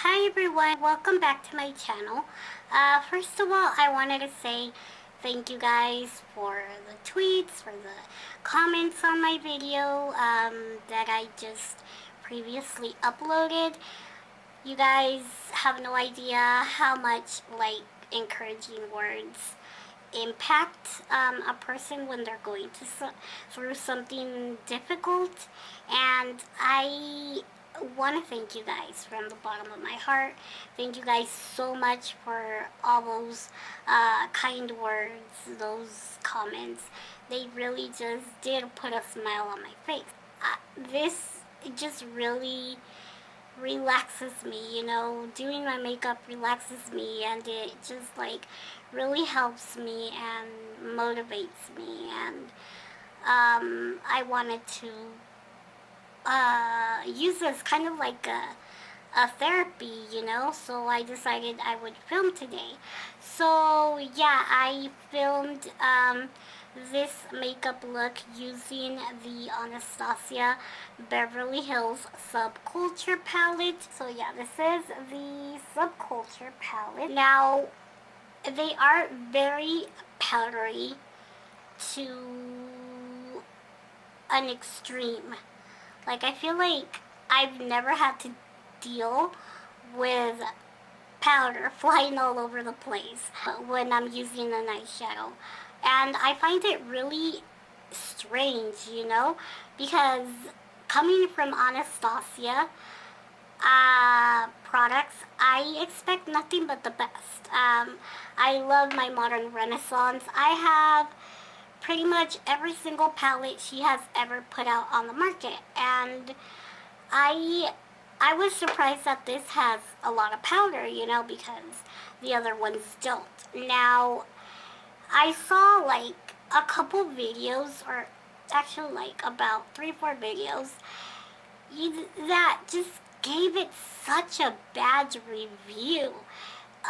Hi everyone, welcome back to my channel. First of all, I wanted to say thank you guys for the tweets, for the comments on my video that I just previously uploaded. You guys have no idea how much encouraging words impact a person when they're going through something difficult, and I want to thank you guys from the bottom of my heart. Thank you guys so much for all those kind words, those comments. They really just did put a smile on my face. This just really relaxes me, doing my makeup relaxes me, and it just really helps me and motivates me, and I wanted to use this kind of like a therapy, so I decided I would film today. So yeah, I filmed this makeup look using the Anastasia Beverly Hills Subculture palette. So yeah, this is the Subculture palette. Now, they are very powdery to an extreme. I feel like I've never had to deal with powder flying all over the place when I'm using an eyeshadow. And I find it really strange, because coming from Anastasia products, I expect nothing but the best. I love my modern renaissance. I have pretty much every single palette she has ever put out on the market, and I was surprised that this has a lot of powder, because the other ones don't. Now, I saw a couple videos, or actually about 3-4 videos that just gave it such a bad review.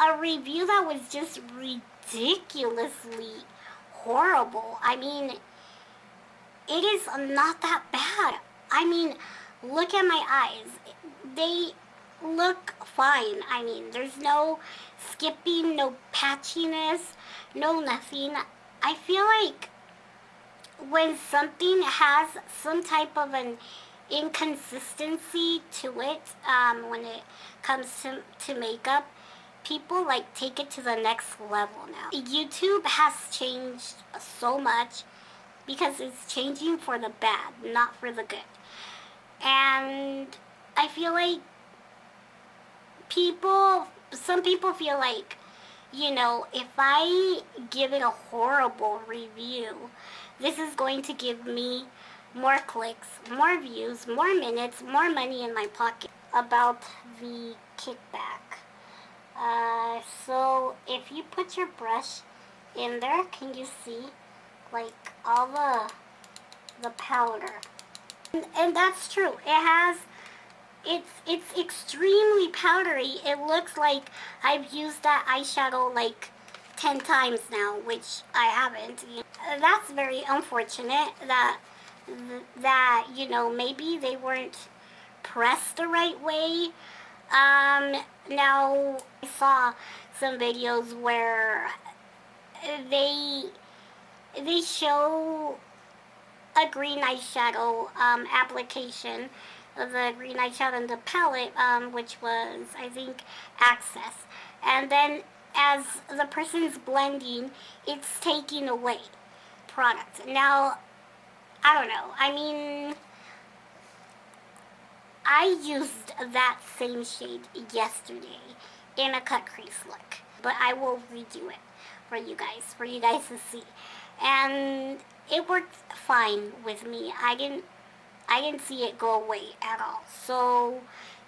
A review that was just ridiculously horrible. I mean, it is not that bad. I mean, look at my eyes. They look fine. I mean, there's no skipping, no patchiness, no nothing. I feel like when something has some type of an inconsistency to it, when it comes to makeup, people take it to the next level now. YouTube has changed so much because it's changing for the bad, not for the good. And I feel like some people feel like, if I give it a horrible review, this is going to give me more clicks, more views, more minutes, more money in my pocket. About the kickback. So if you put your brush in there, can you see all the powder? And that's true. It's extremely powdery. It looks like I've used that eyeshadow 10 times now, which I haven't. That's very unfortunate that maybe they weren't pressed the right way. Now I saw some videos where they show a green eyeshadow application of the green eyeshadow in the palette, which was, I think, Access. And then as the person's blending, it's taking away product. Now, I don't know. I mean, I used that same shade yesterday in a cut crease look, but I will redo it for you guys to see. And it worked fine with me. I didn't see it go away at all. So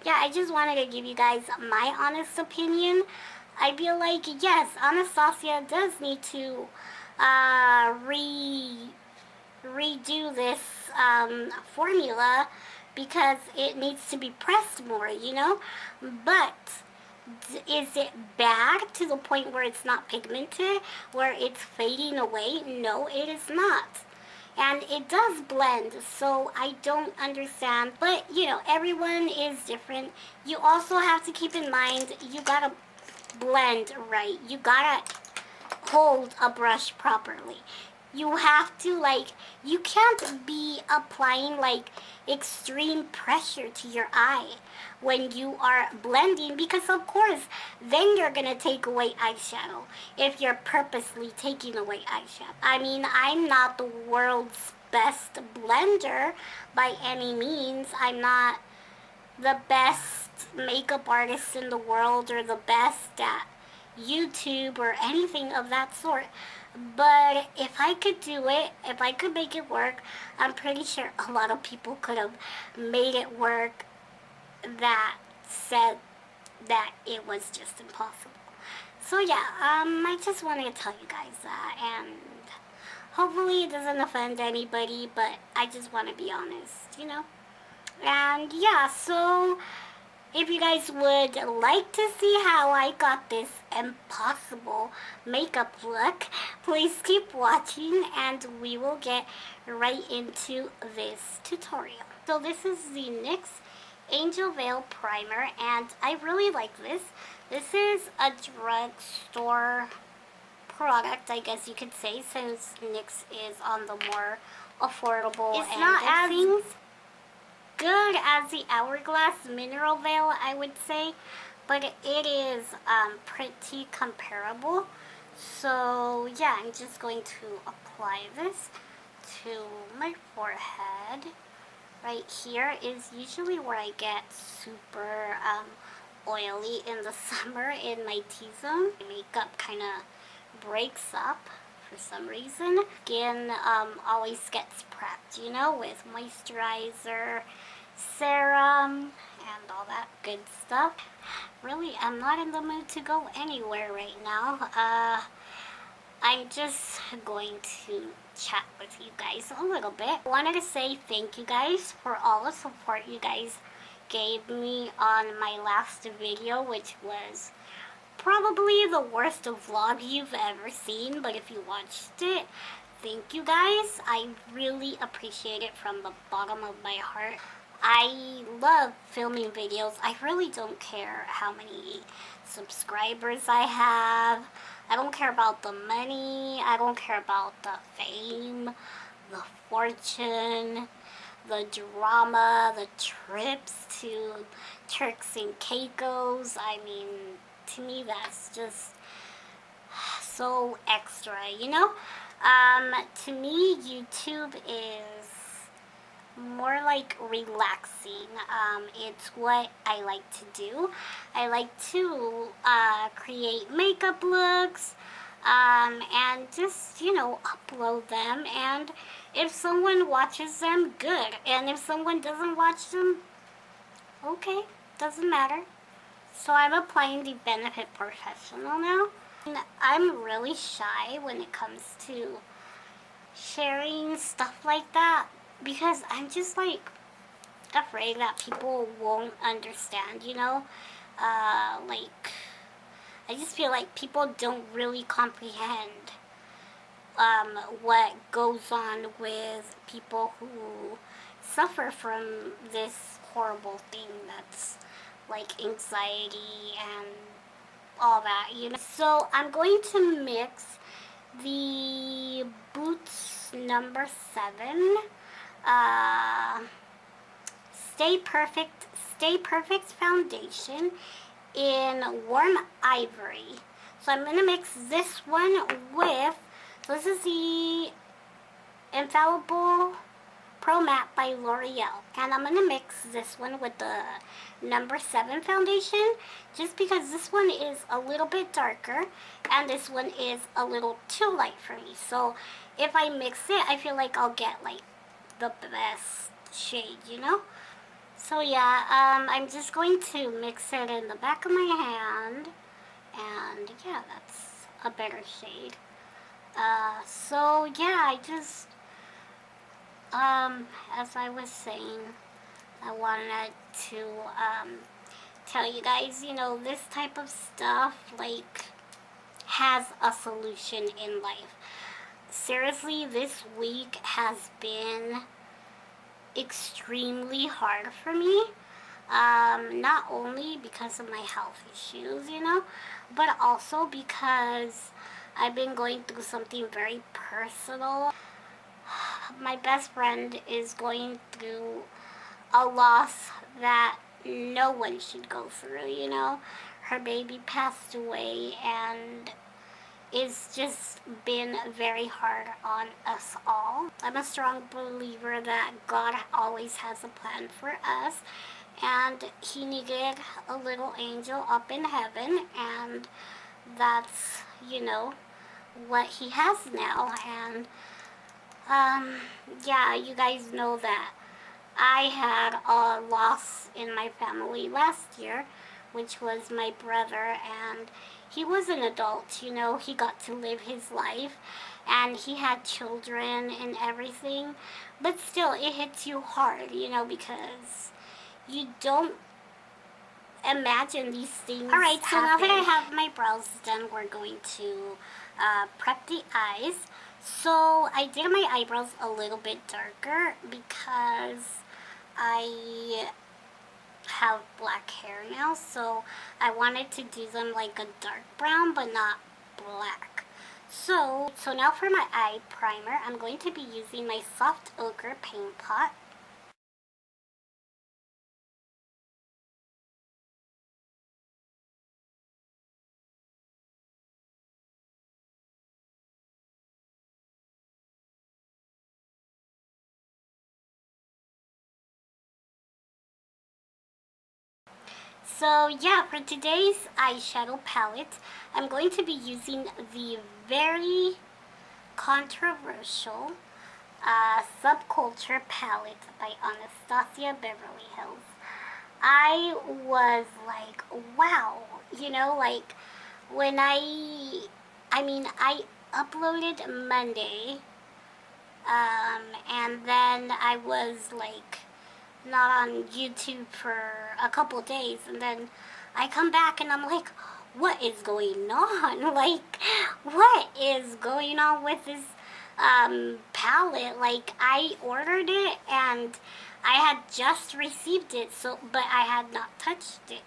yeah, I just wanted to give you guys my honest opinion. I feel like, yes, Anastasia does need to redo this formula, because it needs to be pressed more, but is it bad to the point where it's not pigmented, where it's fading away? No, it is not. and it does blend, so I don't understand. But you know, everyone is different. You also have to keep in mind, you gotta blend right. You gotta hold a brush properly. You have to, like, you can't be applying like extreme pressure to your eye when you are blending, because of course then you're gonna take away eyeshadow if you're purposely taking away eyeshadow. I mean, I'm not the world's best blender by any means. I'm not the best makeup artist in the world or the best at YouTube or anything of that sort. But if I could do it, if I could make it work, I'm pretty sure a lot of people could have made it work that said that it was just impossible. So yeah, I just wanted to tell you guys that, and hopefully it doesn't offend anybody, but I just want to be honest, you know? And yeah, so if you guys would like to see how I got this impossible makeup look, please keep watching and we will get right into this tutorial. So this is the NYX Angel Veil Primer, and I really like this. This is a drugstore product, I guess you could say, since NYX is on the more affordable It's end not of as things. Good as the Hourglass Mineral Veil, I would say, but it is pretty comparable. So yeah, I'm just going to apply this to my forehead. Right here is usually where I get super oily in the summer in my T-zone. My makeup kind of breaks up for some reason. Skin always gets prepped, you know, with moisturizer, serum, and all that good stuff. Really, I'm not in the mood to go anywhere right now. I'm just going to chat with you guys a little bit. I wanted to say thank you guys for all the support you guys gave me on my last video, which was probably the worst vlog you've ever seen, but if you watched it, thank you guys. I really appreciate it from the bottom of my heart. I love filming videos. I really don't care how many subscribers I have. I don't care about the money. I don't care about the fame, the fortune, the drama, the trips to Turks and Caicos. I mean, to me that's just so extra, you know? To me, YouTube is more like relaxing. It's what I like to do. I like to create makeup looks and just, you know, upload them. And if someone watches them, good. And if someone doesn't watch them, okay, doesn't matter. So I'm applying the Benefit Professional now. And I'm really shy when it comes to sharing stuff like that, because I'm just like afraid that people won't understand, you know? Like, I just feel like people don't really comprehend what goes on with people who suffer from this horrible thing that's like anxiety and all that, you know? So I'm going to mix the Boots number 7 Stay Perfect foundation in Warm Ivory. So I'm going to mix this one with, so this is the Infallible Pro Matte by L'Oreal. And I'm going to mix this one with the number 7 foundation, just because this one is a little bit darker and this one is a little too light for me. So if I mix it, I feel like I'll get like the best shade, you know? So yeah, I'm just going to mix it in the back of my hand, and yeah, that's a better shade. So yeah, I just, as I was saying, I wanted to, tell you guys, you know, this type of stuff, like, has a solution in life. seriously, this week has been extremely hard for me. Not only because of my health issues, but also because I've been going through something very personal. My best friend is going through a loss that no one should go through. Her baby passed away, and it's just been very hard on us all. I'm a strong believer that God always has a plan for us, and He needed a little angel up in heaven, and that's, what He has now. And yeah, you guys know that I had a loss in my family last year, which was my brother, and he was an adult, he got to live his life, and he had children and everything, but still, it hits you hard, because you don't imagine these things. Alright, so now that I have my brows done, we're going to prep the eyes. So I did my eyebrows a little bit darker because I have black hair now, so I wanted to do them like a dark brown but not black. So now for my eye primer, I'm going to be using my soft ochre paint pot. So yeah, for today's eyeshadow palette, I'm going to be using the very controversial Subculture palette by Anastasia Beverly Hills. I was like, wow, like when I uploaded Monday, and then I was like not on YouTube for a couple days, and then I come back and I'm like, what is going on? Like, what is going on with this palette? Like, I ordered it and I had just received it, but I had not touched it.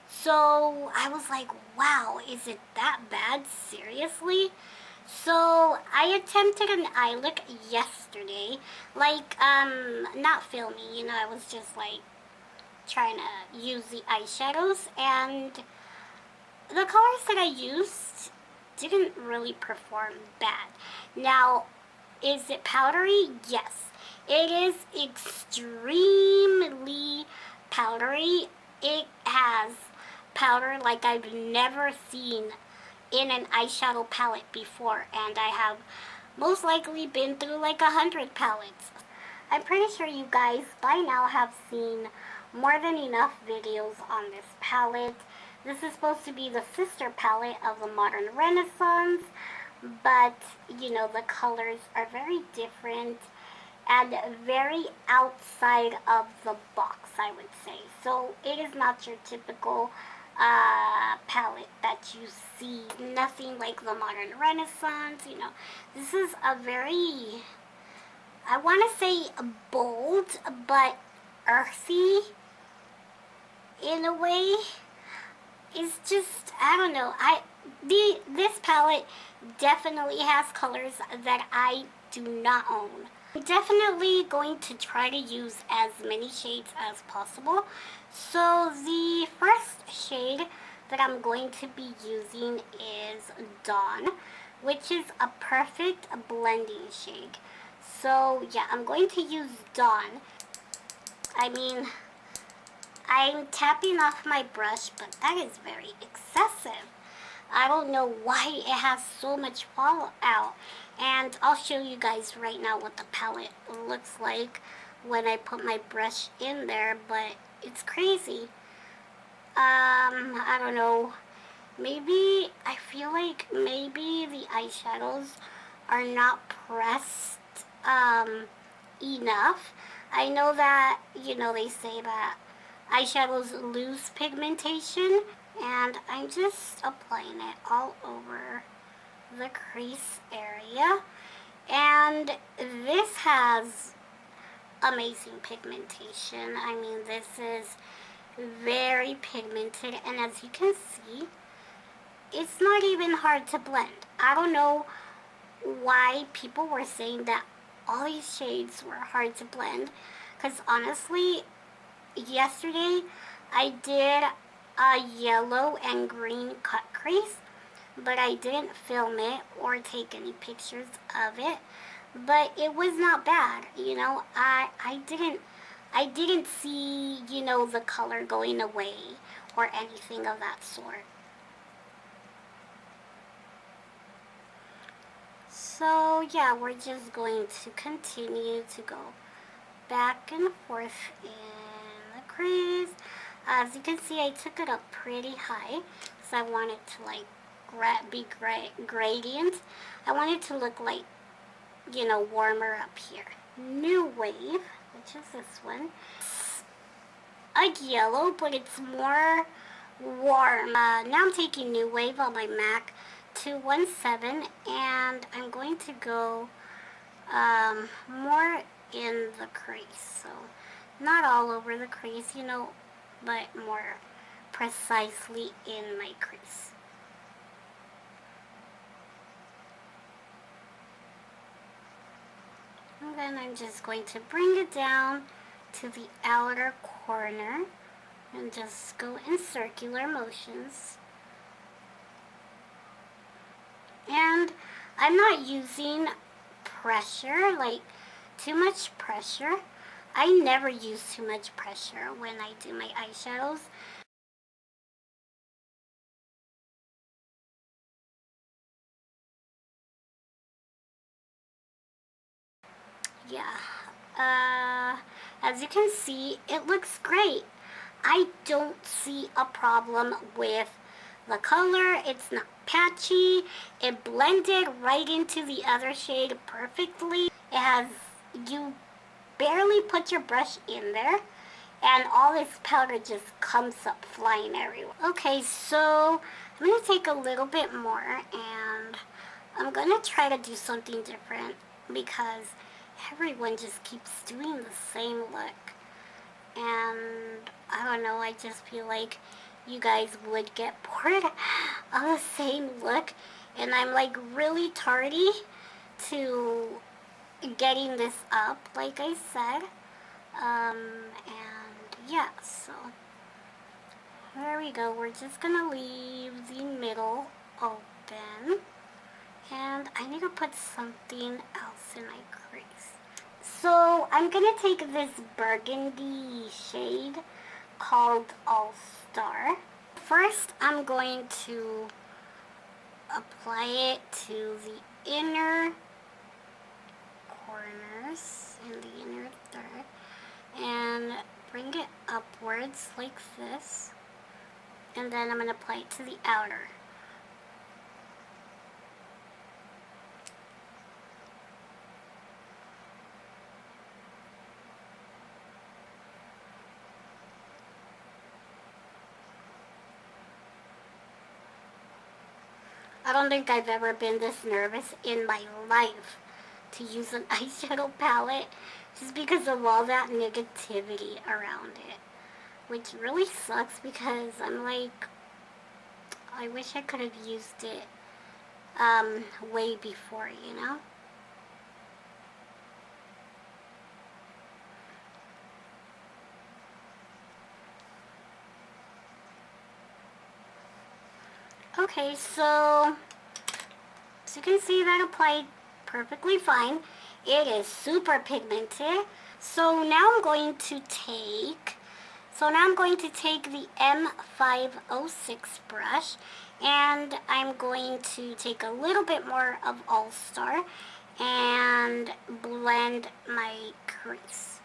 So I was like, wow, is it that bad? Seriously? So I attempted an eye look yesterday, like, not filming, I was just like trying to use the eyeshadows, and the colors that I used didn't really perform bad. Now, is it powdery? Yes. It is extremely powdery. It has powder like I've never seen in an eyeshadow palette before, and I have most likely been through like 100 palettes. I'm pretty sure you guys by now have seen more than enough videos on this palette. This is supposed to be the sister palette of the Modern Renaissance, but the colors are very different and very outside of the box, I would say. So it is not your typical palette that you see. Nothing like the Modern Renaissance, This is a very, I want to say bold, but earthy in a way. It's just, I don't know. This palette definitely has colors that I do not own. I'm definitely going to try to use as many shades as possible. So the first shade that I'm going to be using is Dawn, which is a perfect blending shade. So yeah, I'm going to use Dawn. I'm tapping off my brush, but that is very excessive. I don't know why it has so much fallout. And I'll show you guys right now what the palette looks like when I put my brush in there, but it's crazy. I don't know. Maybe, I feel like maybe the eyeshadows are not pressed, enough. I know that, they say that eyeshadows lose pigmentation, and I'm just applying it all over the crease area. And this has amazing pigmentation. I mean, this is very pigmented, and as you can see, it's not even hard to blend. I don't know why people were saying that all these shades were hard to blend, because honestly, yesterday I did a yellow and green cut crease, but I didn't film it or take any pictures of it. But it was not bad, you know. I didn't see, you know, the color going away or anything of that sort. So yeah, we're just going to continue to go back and forth in the crease. As you can see, I took it up pretty high because I want it to like be gradient. I want it to look like, you know, warmer up here. New Wave, which is this one. It's a yellow, but it's more warm. Now I'm taking New Wave on my MAC 217, and I'm going to go more in the crease. So not all over the crease, you know, but more precisely in my crease. And then I'm just going to bring it down to the outer corner and just go in circular motions. And I'm not using pressure, like too much pressure. I never use too much pressure when I do my eyeshadows. Yeah. As you can see, it looks great. I don't see a problem with the color. It's not patchy. It blended right into the other shade perfectly. It has, you barely put your brush in there, and all this powder just comes up flying everywhere. Okay, so I'm going to take a little bit more, and I'm going to try to do something different because everyone just keeps doing the same look. And I don't know, I just feel like you guys would get bored of the same look. And I'm like really tardy to getting this up, like I said. And yeah, so there we go. We're just gonna leave the middle open. And I need to put something else in my crease. So I'm gonna take this burgundy shade called All Star. First, I'm going to apply it to the inner corners in the inner third and bring it upwards like this. And then I'm going to apply it to the outer. I don't think I've ever been this nervous in my life to use an eyeshadow palette just because of all that negativity around it. Which really sucks because I'm like, I wish I could have used it way before, you know? Okay, so as you can see, that applied perfectly fine. It is super pigmented. So now I'm going to take the M506 brush, and I'm going to take a little bit more of All Star and blend my crease.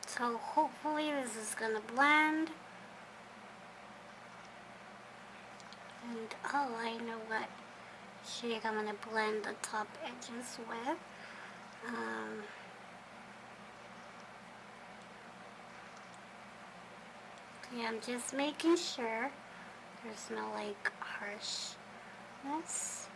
So hopefully this is gonna blend. And And, oh, I know what shade I'm going to blend the top edges with. Yeah, I'm just making sure there's no, like, harshness.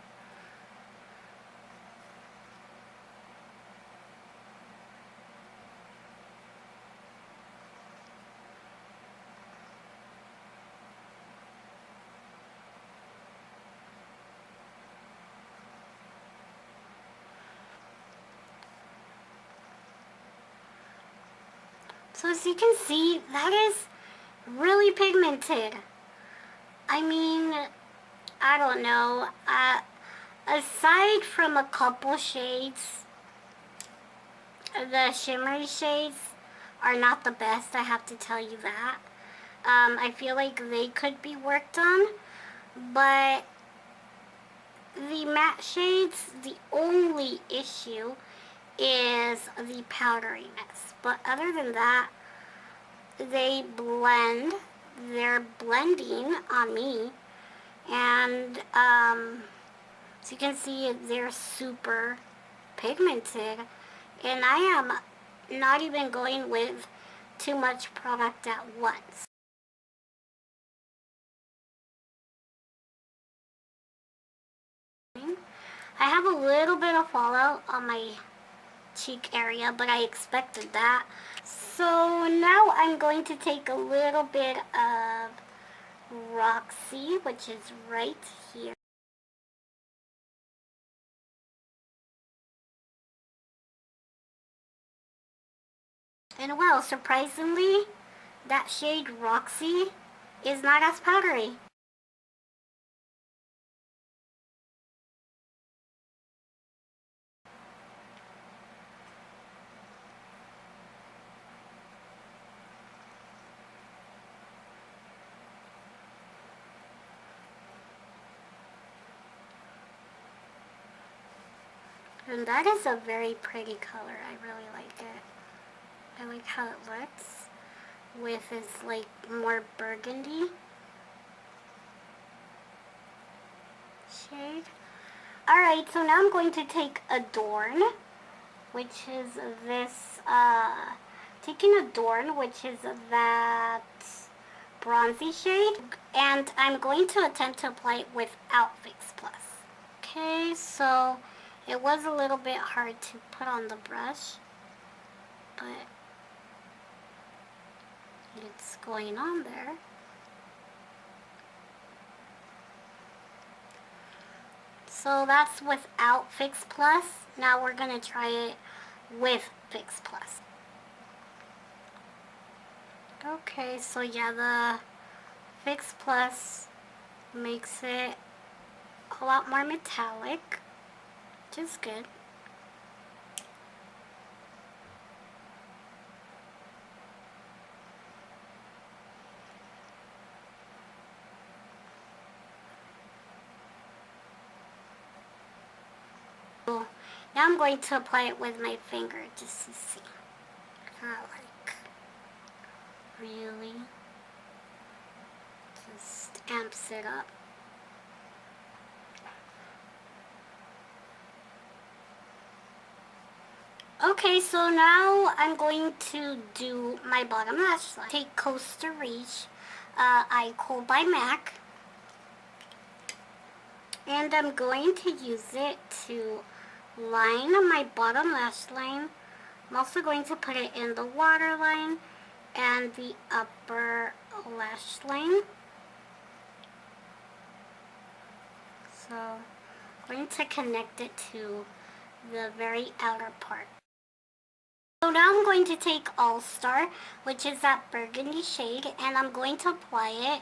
So as you can see, that is really pigmented. I mean, I don't know. Aside from a couple shades, the shimmery shades are not the best, I have to tell you that. I feel like they could be worked on, but the matte shades, the only issue is the powderiness. But other than that, they blend. They're blending on me. And so you can see they're super pigmented. And I am not even going with too much product at once. I have a little bit of fallout on my cheek area, but I expected that. So now I'm going to take a little bit of Roxy, which is right here. And well, surprisingly, that shade Roxy is not as powdery. And that is a very pretty color. I really like it. I like how it looks with its like more burgundy shade. Alright, so now I'm going to take Adorn, which is this, taking Adorn, which is that bronzy shade, and I'm going to attempt to apply it without Fix Plus. Okay, so it was a little bit hard to put on the brush, but it's going on there. So that's without Fix Plus. Now we're going to try it with Fix Plus. Okay, so yeah, the Fix Plus makes it a lot more metallic, which is good. Now I'm going to apply it with my finger just to see. Kind of like really just amps it up. Okay, so now I'm going to do my bottom lash line. Take Coaster Reach Eye Cool by MAC. And I'm going to use it to line my bottom lash line. I'm also going to put it in the waterline and the upper lash line. So I'm going to connect it to the very outer part. So now I'm going to take All Star, which is that burgundy shade, and I'm going to apply it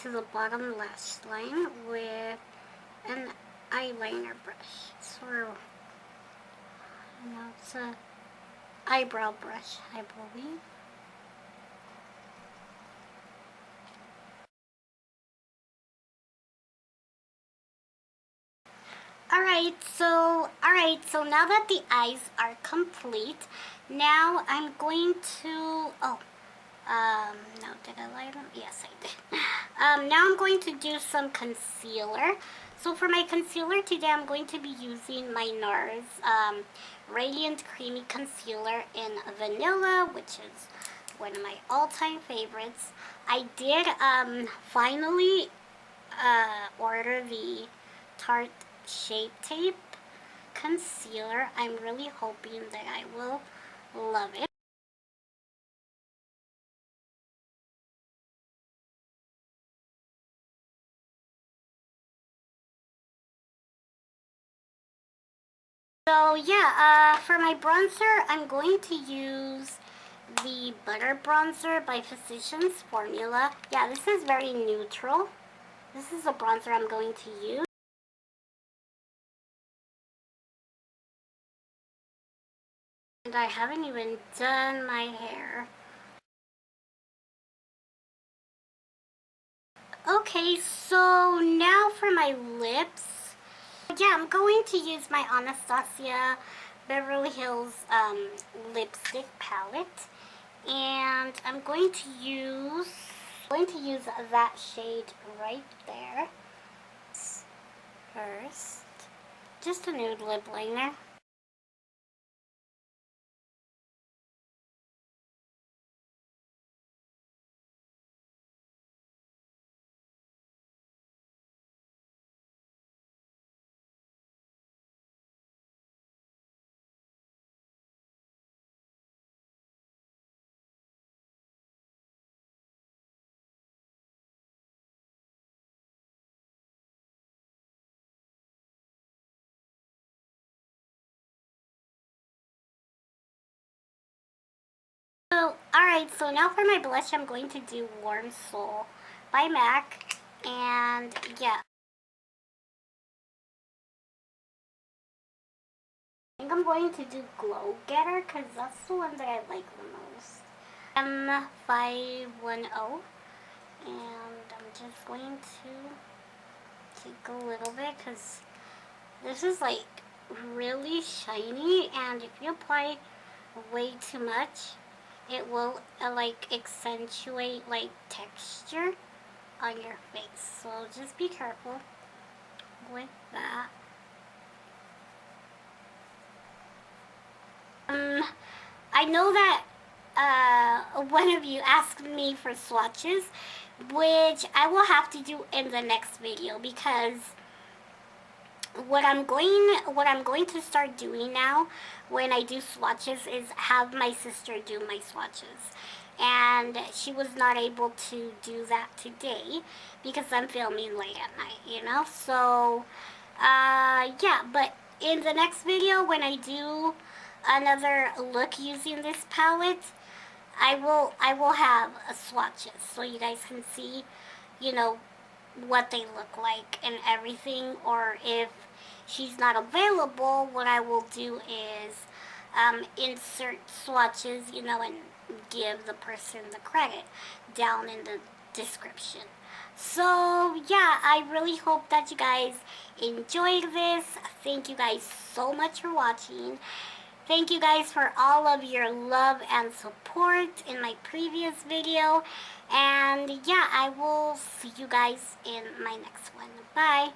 to the bottom lash line with an eyeliner brush. Sort of, it's a eyebrow brush, I believe. Alright, so now that the eyes are complete, now I'm going to, No, did I light them? Yes, I did. Now I'm going to do some concealer. So for my concealer today, I'm going to be using my NARS Radiant Creamy Concealer in Vanilla, which is one of my all-time favorites. I did finally order the Tarte Shape Tape concealer. I'm really hoping that I will love it. So yeah, for my bronzer, I'm going to use the Butter Bronzer by Physicians Formula. Yeah, this is very neutral. This is a bronzer I'm going to use. And I haven't even done my hair. Okay, so now for my lips. Yeah, I'm going to use my Anastasia Beverly Hills lipstick palette. And I'm going to use that shade right there first. Just a nude lip liner. So, alright, so now for my blush, I'm going to do Warm Soul by MAC. And yeah, I think I'm going to do Glow Getter because that's the one that I like the most. M510. And I'm just going to take a little bit because this is like really shiny, and if you apply way too much, it will like accentuate like texture on your face. So just be careful with that. I know that one of you asked me for swatches, which I will have to do in the next video because what I'm going to start doing now when I do swatches is have my sister do my swatches. And she was not able to do that today because I'm filming late at night, you know? So, yeah, but in the next video when I do another look using this palette, I will have swatches so you guys can see, you know, what they look like and everything. Or if she's not available, what I will do is insert swatches, you know, and give the person the credit down in the description. So yeah, I really hope that you guys enjoyed this. Thank you guys so much for watching. Thank you guys for all of your love and support in my previous video. And yeah, I will see you guys in my next one. Bye.